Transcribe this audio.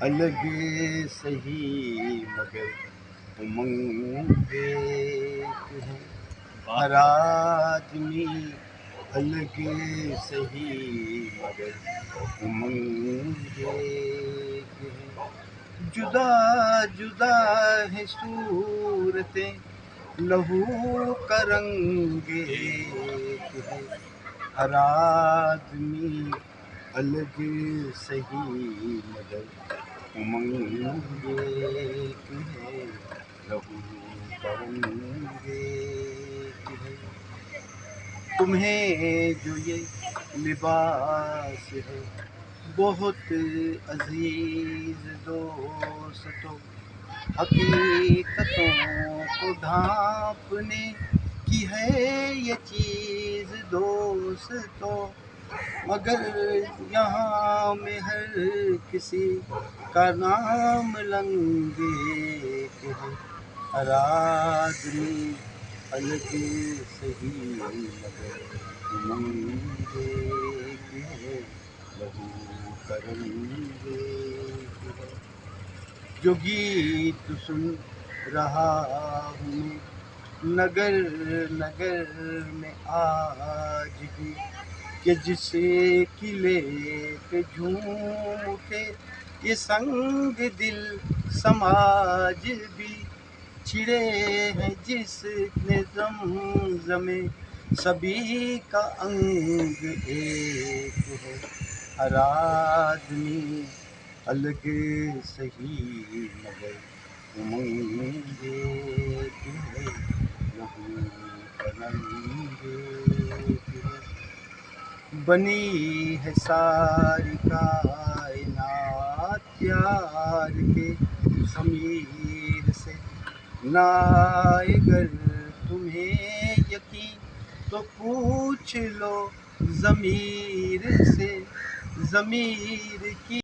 अलग सही मगर उमंग एक है। हर आदमी अलग सही मगर उमंग एक है। जुदा जुदा है सूरतें, लहू का रंग एक है। हर आदमी अलग सही मगर उमंग एक है। लहू का रंग एक है। तुम्हें जो ये लिबास है बहुत अजीज दोस्तों, हकीकतों को ढांपने की है ये चीज़ दोस्तों। मगर यहाँ में हर किसी का नाम लंगेक है। हर आदमी अलग सही मगर उमंग एक है। लहू का रंग एक है। जो गीत सुन रहा हूँ नगर नगर में आज भी, कि जिसे किले पे झूम उठे ये संग दिल समाज भी। छिड़े हैं जिसने ज़मज़मे सभी का अंग एक है। हर आदमी अलग सही मगर उमंग एक है। लहू का रंग एक है। बनी है सारी कायनात प्यार के ज़मीर से। ना अगर तुम्हें यकीन तो पूछ लो ज़मीर से। ज़मीर की